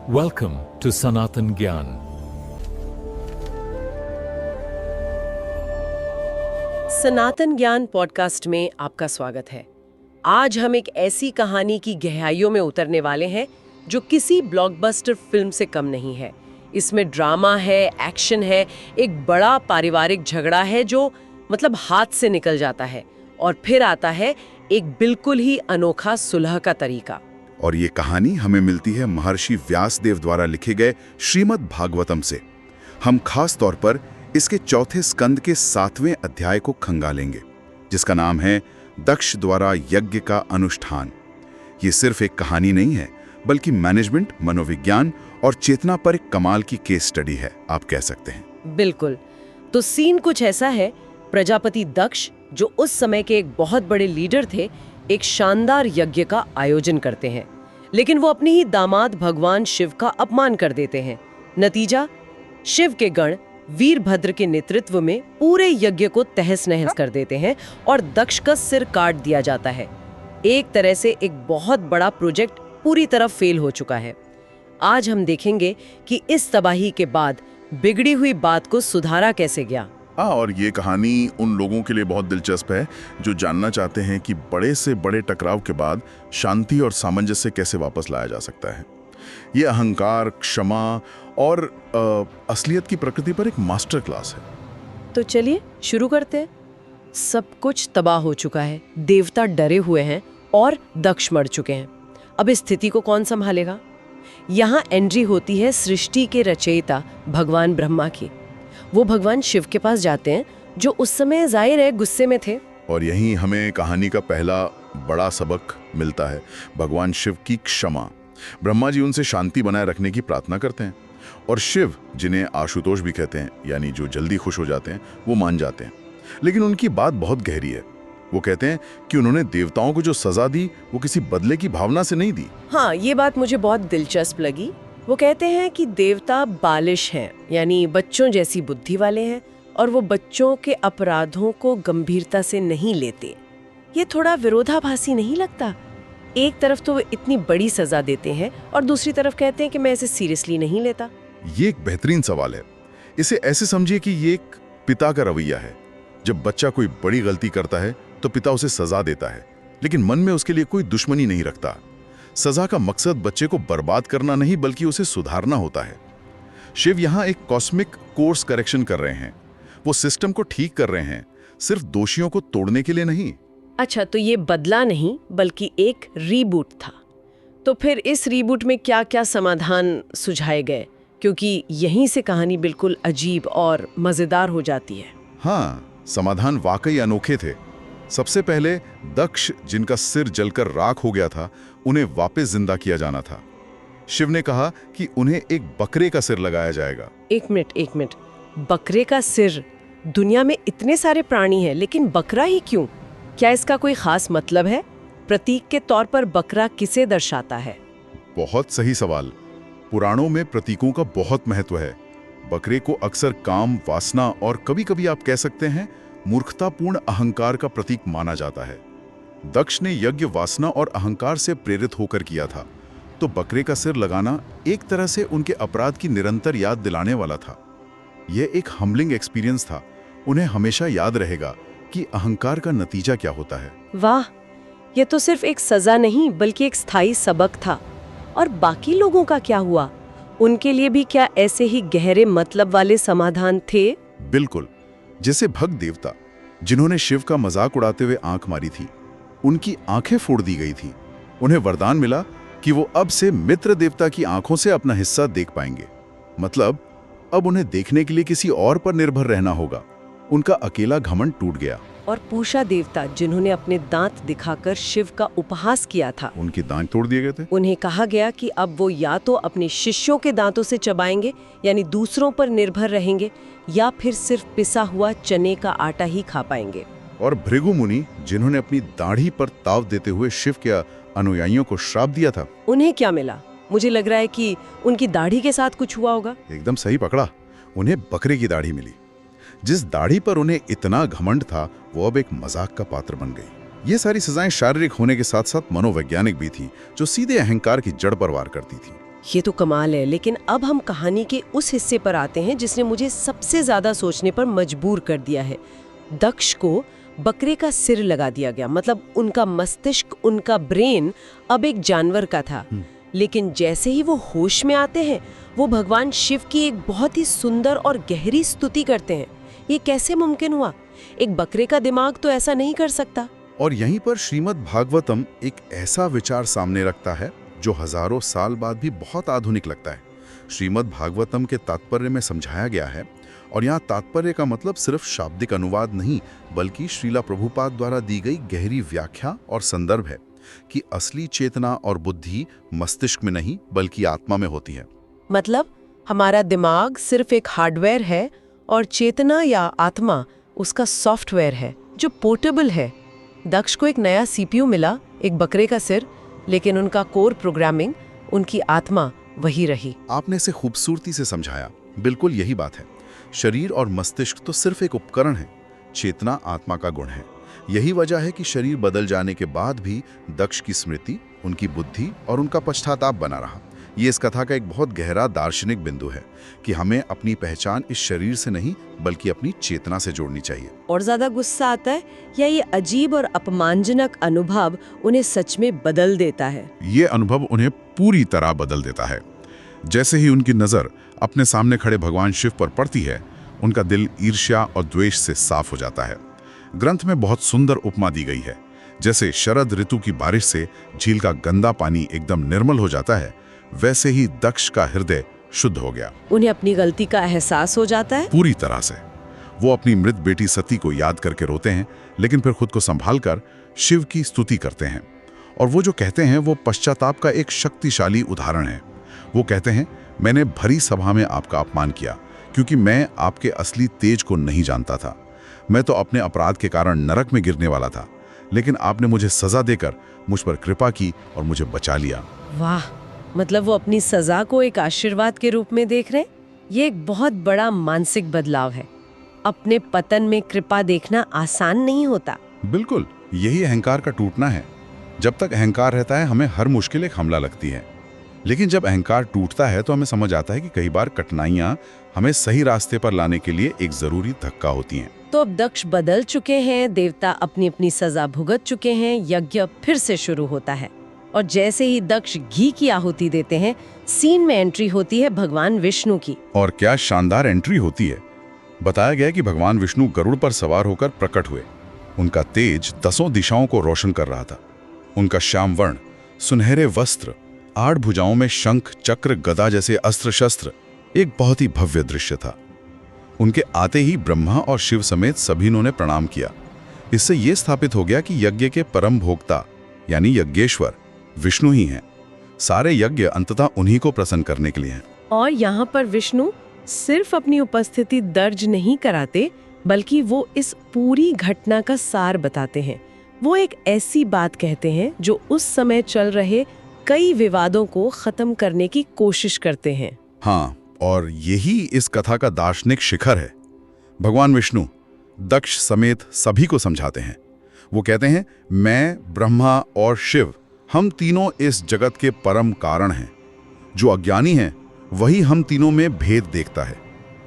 Welcome to Sanatan Gyan. सनातन ज्ञान podcast में आपका स्वागत है। आज हम एक ऐसी कहानी की गहराइयों में उतरने वाले हैं जो किसी ब्लॉकबस्टर फिल्म से कम नहीं है। इसमें ड्रामा है, एक्शन है, एक बड़ा पारिवारिक झगड़ा है जो हाथ से निकल जाता है, और फिर आता है एक बिल्कुल ही अनोखा सुलह का तरीका। और ये कहानी हमें मिलती है महर्षि व्यासदेव द्वारा लिखे गए श्रीमद् भागवतम से। हम खास तौर पर इसके चौथे स्कंद के 7वें अध्याय को खंगालेंगे, जिसका नाम है दक्ष द्वारा यज्ञ का अनुष्ठान। ये सिर्फ एक कहानी नहीं है, बल्कि मैनेजमेंट, मनोविज्ञान और चेतना पर एक कमाल की केस स्टडी है, आप कह सकते हैं। बिल्कुल। तो सीन कुछ ऐसा है, प्रजापति दक्ष, जो उस समय के एक बहुत बड़े लीडर थे, एक शानदार यज्ञ का आयोजन करते हैं, लेकिन वो अपने ही दामाद भगवान शिव का अपमान कर देते हैं। नतीजा, शिव के गण वीरभद्र के नेतृत्व में पूरे यज्ञ को तहस नहस कर देते हैं और दक्ष का सिर काट दिया जाता है। एक तरह से एक बहुत बड़ा प्रोजेक्ट पूरी तरह फेल हो चुका है। आज हम देखेंगे कि इस तबाही के बाद बिगड़ी हुई बात को सुधारा कैसे गया। और ये कहानी उन लोगों के लिए बहुत दिलचस्प है जो जानना चाहते हैं कि बड़े से बड़े टकराव के बाद शांति और सामंजस्य कैसे वापस लाया जा सकता है। ये अहंकार, क्षमा और असलियत की प्रकृति पर एक मास्टर क्लास है। तो चलिए शुरू करते हैं। सब कुछ तबाह हो चुका है, देवता डरे हुए हैं और दक्ष मर चुके हैं। अब इस स्थिति को कौन संभालेगा? यहाँ एंट्री होती है सृष्टि के रचयिता भगवान ब्रह्मा की। वो भगवान शिव के पास जाते हैं, जो उस समय जाहिर है गुस्से में थे। और यहीं हमें कहानी का पहला बड़ा सबक मिलता है, भगवान शिव की क्षमा। ब्रह्मा जी उनसे शांति बनाए रखने की प्रार्थना करते हैं, और शिव, जिन्हें आशुतोष भी कहते हैं, यानी जो जल्दी खुश हो जाते हैं, वो मान जाते हैं। लेकिन उनकी बात बहुत गहरी है। वो कहते हैं कि उन्होंने देवताओं को जो सजा दी वो किसी बदले की भावना से नहीं दी। हाँ, ये बात मुझे बहुत दिलचस्प लगी। वो कहते हैं कि देवता बालिश हैं, यानी बच्चों जैसी बुद्धि वाले हैं, और वो बच्चों के अपराधों को गंभीरता से नहीं लेते। ये थोड़ा विरोधाभासी नहीं लगता? एक तरफ तो वो इतनी बड़ी सजा देते हैं और दूसरी तरफ कहते हैं कि मैं इसे सीरियसली नहीं लेता। ये एक बेहतरीन सवाल है। इसे ऐसे समझिए कि ये एक पिता का रवैया है। जब बच्चा कोई बड़ी गलती करता है तो पिता उसे सजा देता है, लेकिन मन में उसके लिए कोई दुश्मनी नहीं रखता। सजा का मकसद बच्चे को बर्बाद करना नहीं, बल्कि उसे सुधारना होता है। शिव यहाँ एक कॉस्मिक कोर्स करेक्शन कर रहे हैं। वो सिस्टम को ठीक कर रहे हैं, सिर्फ दोषियों को तोड़ने के लिए नहीं। अच्छा, तो ये बदला नहीं बल्कि एक रीबूट था। तो फिर इस रीबूट में क्या क्या समाधान सुझाए गए? क्योंकि यहीं से कहानी बिल्कुल अजीब और मजेदार हो जाती है। हाँ, समाधान वाकई अनोखे थे। सबसे पहले दक्ष, जिनका सिर जलकर राख हो गया था, उन्हें वापस जिंदा किया जाना था। शिव ने कहा कि उन्हें एक बकरे का सिर लगाया जाएगा। एक मिनट, बकरे का सिर? दुनिया में इतने सारे प्राणी हैं, लेकिन बकरा ही क्यों? क्या इसका कोई खास मतलब है? प्रतीक के तौर पर बकरा किसे दर्शाता है? बहुत सही सवाल। पुराणों में प्रतीकों का बहुत महत्व है। बकरे को अक्सर काम, वासना और कभी-कभी आप कह सकते हैं मूर्खतापूर्ण अहंकार का प्रतीक माना जाता है। दक्ष ने यज्ञ वासना और अहंकार से प्रेरित होकर किया था, तो बकरे का सिर लगाना एक तरह से उनके अपराध की निरंतर याद दिलाने वाला था। यह एक हम्बलिंग एक्सपीरियंस था। उन्हें हमेशा याद रहेगा कि अहंकार का नतीजा क्या होता है। वाह, ये तो सिर्फ एक सजा नहीं बल्कि एक स्थायी सबक था। और बाकी लोगों का क्या हुआ? उनके लिए भी क्या ऐसे ही गहरे मतलब वाले समाधान थे? बिल्कुल। जैसे भक्त देवता, जिन्होंने शिव का मजाक उड़ाते हुए आंख मारी थी, उनकी आंखें फोड़ दी गई थी। उन्हें वरदान मिला कि वो अब से मित्र देवता की आंखों से अपना हिस्सा देख पाएंगे। मतलब अब उन्हें देखने के लिए किसी और पर निर्भर रहना होगा। उनका अकेला घमंड टूट गया। और पूषा देवता, जिन्होंने अपने दांत दिखाकर शिव का उपहास किया था, उनके दांत तोड़ दिए गए थे। उन्हें कहा गया कि अब वो या तो अपने शिष्यों के दांतों से चबाएंगे, यानी दूसरों पर निर्भर रहेंगे, या फिर सिर्फ पिसा हुआ चने का आटा ही खा पाएंगे। और भृगु मुनि, जिन्होंने अपनी दाढ़ी पर ताव देते हुए शिव के अनुयायियों को श्राप दिया था, उन्हें क्या मिला? मुझे लग रहा है कि उनकी दाढ़ी के साथ कुछ हुआ होगा। एकदम सही पकड़ा। उन्हें बकरे की दाढ़ी मिली। जिस दाढ़ी पर उन्हें इतना घमंड था, वो अब एक मजाक का पात्र बन गई। ये सारी सजाएं शारीरिक होने के साथ साथ मनोवैज्ञानिक भी थी, जो सीधे अहंकार की जड़ पर वार करती थी। ये तो कमाल है। लेकिन अब हम कहानी के उस हिस्से पर आते हैं जिसने मुझे सबसे ज्यादा सोचने पर मजबूर कर दिया है। दक्ष को बकरे का सिर लगा दिया गया, मतलब उनका मस्तिष्क, उनका ब्रेन अब एक जानवर का था। लेकिन जैसे ही वो होश में आते हैं, वो भगवान शिव की एक बहुत ही सुंदर और गहरी स्तुति करते हैं। ये कैसे मुमकिन हुआ? एक बकरे का दिमाग तो ऐसा नहीं कर सकता। और यहीं पर श्रीमद् भागवतम एक ऐसा विचार सामने रखता है जो हजारों साल बाद भी बहुत आधुनिक लगता है। श्रीमद् भागवतम के तात्पर्य में समझाया गया है, और यहाँ तात्पर्य का मतलब सिर्फ शाब्दिक अनुवाद नहीं, बल्कि श्रीला प्रभुपाद द्वारा दी गई गहरी व्याख्या और संदर्भ है कि असली चेतना और बुद्धि मस्तिष्क में नहीं बल्कि आत्मा में होती है। मतलब हमारा दिमाग सिर्फ एक हार्डवेयर है और चेतना या आत्मा उसका सॉफ्टवेयर है जो पोर्टेबल है। दक्ष को एक नया सीपीयू मिला, एक बकरे का सिर, लेकिन उनका कोर प्रोग्रामिंग, उनकी आत्मा वही रही। आपने इसे खूबसूरती से समझाया। बिल्कुल यही बात है। शरीर और मस्तिष्क तो सिर्फ एक उपकरण है, चेतना आत्मा का गुण है। यही वजह है कि शरीर बदल जाने के बाद भी दक्ष की स्मृति, उनकी बुद्धि और उनका पश्चाताप बना रहा। ये इस कथा का एक बहुत गहरा दार्शनिक बिंदु है कि हमें अपनी पहचान इस शरीर से नहीं बल्कि अपनी चेतना से जोड़नी चाहिए। और ज्यादा गुस्सा आता है या ये अजीब और अपमानजनक अनुभव उन्हें सच में बदल देता है? ये अनुभव उन्हें पूरी तरह बदल देता है। जैसे ही उनकी नजर अपने सामने खड़े भगवान शिव पर पड़ती है, उनका दिल ईर्ष्या और द्वेष से साफ हो जाता है। ग्रंथ में बहुत सुंदर उपमा दी गई है। जैसे शरद ऋतु की बारिश से झील का गंदा पानी एकदम निर्मल हो जाता है, वैसे ही दक्ष का हृदय शुद्ध हो गया। उन्हें अपनी गलती का एहसास हो जाता है पूरी तरह से। वो अपनी मृत बेटी सती को याद करके रोते हैं, लेकिन फिर खुद को संभालकर शिव की स्तुति करते हैं। और वो जो कहते हैं वो पश्चाताप का एक शक्तिशाली उदाहरण है। वो कहते हैं, मैंने भरी सभा में आपका अपमान किया क्योंकि मैं आपके असली तेज को नहीं जानता था। मैं तो अपने अपराध के कारण नरक में गिरने वाला था, लेकिन आपने मुझे सजा देकर मुझ पर कृपा की और मुझे बचा लिया। वाह, मतलब वो अपनी सजा को एक आशीर्वाद के रूप में देख रहे हैं। ये एक बहुत बड़ा मानसिक बदलाव है। अपने पतन में कृपा देखना आसान नहीं होता। बिल्कुल, यही अहंकार का टूटना है। जब तक अहंकार रहता है, हमें हर मुश्किल एक हमला लगती है, लेकिन जब अहंकार टूटता है तो हमें समझ आता है कि कई बार कठिनाइयां हमें सही रास्ते पर लाने के लिए एक जरूरी धक्का होती हैं। तो अब दक्ष बदल चुके हैं, देवता अपनी अपनी सजा भुगत चुके हैं, यज्ञ फिर से शुरू होता है। और जैसे ही दक्ष घी की आहुति देते हैं, सीन में एंट्री होती है भगवान विष्णु की। और क्या शानदार एंट्री होती है। बताया गया कि भगवान विष्णु गरुड़ पर सवार होकर प्रकट हुए। उनका तेज 10 दिशाओं को रोशन कर रहा था। उनका श्याम वर्ण, सुनहरे वस्त्र, 8 भुजाओं में शंख, चक्र, गदा जैसे अस्त्र शस्त्र, एक बहुत ही भव्य दृश्य था। उनके आते ही ब्रह्मा और शिव समेत सभी ने प्रणाम किया। इससे यह स्थापित हो गया कि यज्ञ के परम भोक्ता यानी यज्ञेश्वर विष्णु ही हैं। सारे यज्ञ अंततः उन्हीं को प्रसन्न करने के लिए हैं। और यहाँ पर विष्णु सिर्फ अपनी उपस्थिति दर्ज नहीं कराते, बल्कि वो इस पूरी घटना का सार बताते हैं। वो एक ऐसी बात कहते हैं जो उस समय चल रहे कई विवादों को खत्म करने की कोशिश करते हैं। हाँ, और यही इस कथा का दार्शनिक शिखर है। भगवान विष्णु दक्ष समेत सभी को समझाते हैं। वो कहते हैं, मैं, ब्रह्मा और शिव, हम तीनों इस जगत के परम कारण हैं। जो अज्ञानी है वही हम तीनों में भेद देखता है।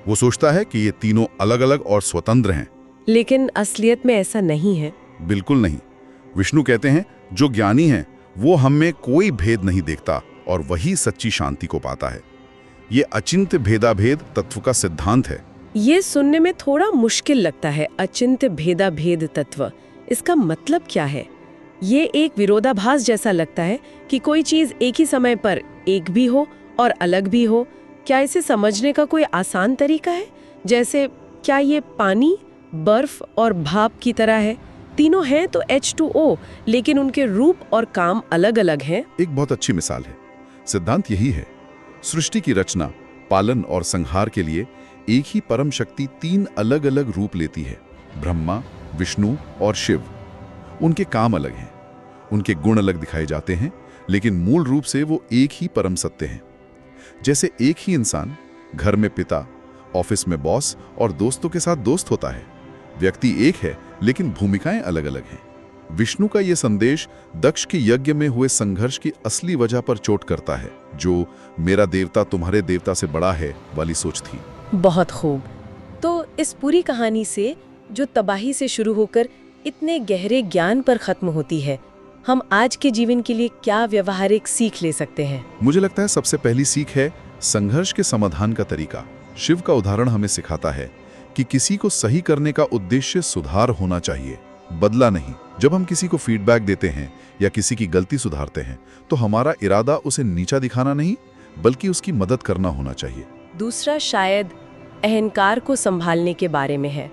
वो सोचता है कि ये तीनों अलग अलग और स्वतंत्र हैं, लेकिन असलियत में ऐसा नहीं है। बिल्कुल नहीं। विष्णु कहते हैं, जो ज्ञानी है वो हम में कोई भेद नहीं देखता और वही सच्ची शांति को पाता है। ये अचिंत्य भेदाभेद तत्व का सिद्धांत है। ये सुनने में थोड़ा मुश्किल लगता है। अचिंत्य भेदाभेद तत्व, इसका मतलब क्या है? ये एक विरोधाभास जैसा लगता है कि कोई चीज एक ही समय पर एक भी हो और अलग भी हो। क्या इसे समझने का कोई आसान तरीका है? जैसे क्या ये पानी, बर्फ और भाप की तरह है? तीनों हैं तो H2O, लेकिन उनके रूप और काम अलग अलग हैं। एक बहुत अच्छी मिसाल है। सिद्धांत यही है। सृष्टि की रचना, पालन और संहार के लिए एक ही परम शक्ति 3 अलग अलग रूप लेती है। ब्रह्मा, विष्णु और शिव। उनके काम अलग हैं, उनके गुण अलग दिखाए जाते हैं, लेकिन मूल रूप से वो एक ही परम सत्य हैं। जैसे एक ही इंसान घर में पिता, ऑफिस में बॉस और दोस्तों के साथ दोस्त होता है। व्यक्ति एक है, लेकिन भूमिकाएं अलग अलग हैं। विष्णु का ये संदेश दक्ष के यज्ञ में हुए संघर्ष की असली वजह पर चोट करता है, जो मेरा देवता तुम्हारे देवता से बड़ा है वाली सोच थी। बहुत खूब। तो इस पूरी कहानी से, जो तबाही से शुरू होकर इतने गहरे ज्ञान पर खत्म होती है, हम आज के जीवन के लिए क्या व्यवहारिक सीख ले सकते हैं? मुझे लगता है सबसे पहली सीख है संघर्ष के समाधान का तरीका। शिव का उदाहरण हमें सिखाता है कि किसी को सही करने का उद्देश्य सुधार होना चाहिए, बदला नहीं। जब हम किसी को फीडबैक देते हैं या किसी की गलती सुधारते हैं, तो हमारा इरादा उसे नीचा दिखाना नहीं, बल्कि उसकी मदद करना होना चाहिए। दूसरा शायद अहंकार को संभालने के बारे में है।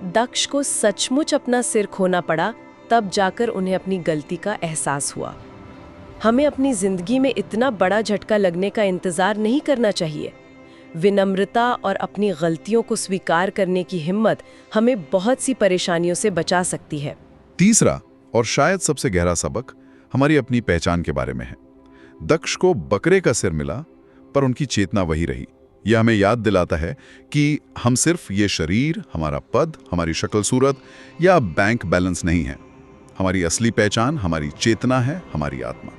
दक्ष को सचमुच अपना सिर खोना पड़ा, तब जाकर उन्हें अपनी गलती का एहसास हुआ। हमें अपनी जिंदगी में इतना बड़ा झटका लगने का इंतजार नहीं करना चाहिए। विनम्रता और अपनी गलतियों को स्वीकार करने की हिम्मत हमें बहुत सी परेशानियों से बचा सकती है। तीसरा और शायद सबसे गहरा सबक हमारी अपनी पहचान के बारे में है। दक्ष को बकरे का सिर मिला, पर उनकी चेतना वही रही। यह हमें याद दिलाता है कि हम सिर्फ ये शरीर, हमारा पद, हमारी शक्ल सूरत या बैंक बैलेंस नहीं है। हमारी असली पहचान हमारी चेतना है, हमारी आत्मा।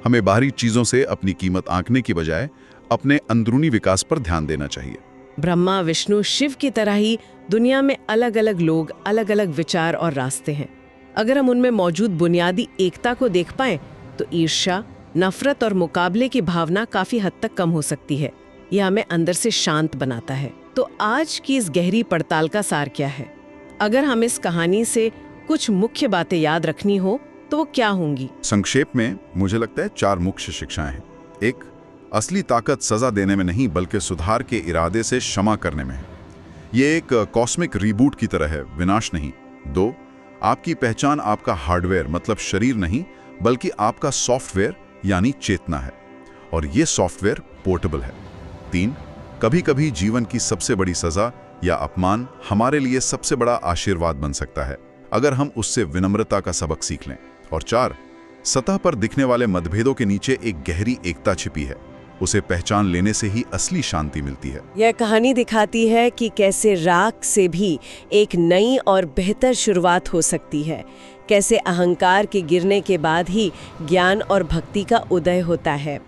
हमें बाहरी चीजों से अपनी कीमत आंकने की बजाय अपने अंदरूनी विकास पर ध्यान देना चाहिए। ब्रह्मा, विष्णु, शिव की तरह ही दुनिया में अलग अलग लोग, अलग अलग विचार और रास्ते हैं। अगर हम उनमें मौजूद बुनियादी एकता को देख पाएं, तो ईर्ष्या, नफरत और मुकाबले की भावना काफी हद तक कम हो सकती है। यह हमें अंदर से शांत बनाता है। तो आज की इस गहरी पड़ताल का सार क्या है? अगर हम इस कहानी से कुछ मुख्य बातें याद रखनी हो, तो वो क्या होंगी? संक्षेप में मुझे लगता है 4 मुख्य शिक्षाएं हैं। 1, असली ताकत सजा देने में नहीं, बल्कि सुधार के इरादे से क्षमा करने में है। ये एक कॉस्मिक रीबूट की तरह है, विनाश नहीं। 2, आपकी पहचान आपका हार्डवेयर मतलब शरीर नहीं, बल्कि आपका सॉफ्टवेयर यानी चेतना है, और ये सॉफ्टवेयर पोर्टेबल है। 3, कभी-कभी जीवन की सबसे बड़ी सजा या अपमान हमारे लिए सबसे बड़ा आशीर्वाद बन सकता है, अगर हम उससे विनम्रता का सबक सीख लें। और 4, सतह पर दिखने वाले मतभेदों के नीचे एक गहरी एकता छिपी है, उसे पहचान लेने से ही असली शांति मिलती है। यह कहानी दिखाती है कि कैसे राख से भी एक नई और बेहतर शुरुआत हो सकती है, कैसे अहंकार के गिरने के बाद ही ज्ञान और भक्ति का उदय होता है।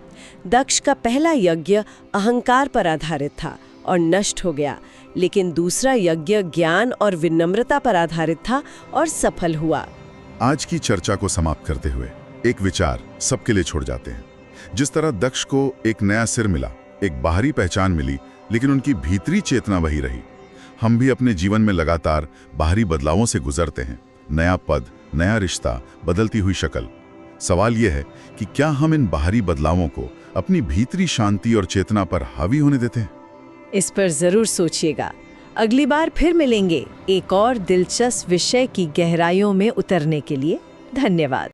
दक्ष का पहला यज्ञ अहंकार पर आधारित था और नष्ट हो गया, लेकिन दूसरा यज्ञ ज्ञान और विनम्रता पर आधारित था और सफल हुआ। आज की चर्चा को समाप्त करते हुए एक विचार सबके लिए छोड़ जाते हैं। जिस तरह दक्ष को एक नया सिर मिला, एक बाहरी पहचान मिली, लेकिन उनकी भीतरी चेतना वही रही। हम भी अपने जीवन में लगातार बाहरी बदलावों से गुजरते हैं, नया पद, नया रिश्ता, बदलती हुई शक्ल। सवाल यह है कि क्या हम इन बाहरी बदलावों को अपनी भीतरी शांति और चेतना पर हावी होने देते हैं? इस पर जरूर सोचिएगा। अगली बार फिर मिलेंगे एक और दिलचस्प विषय की गहराइयों में उतरने के लिए। धन्यवाद।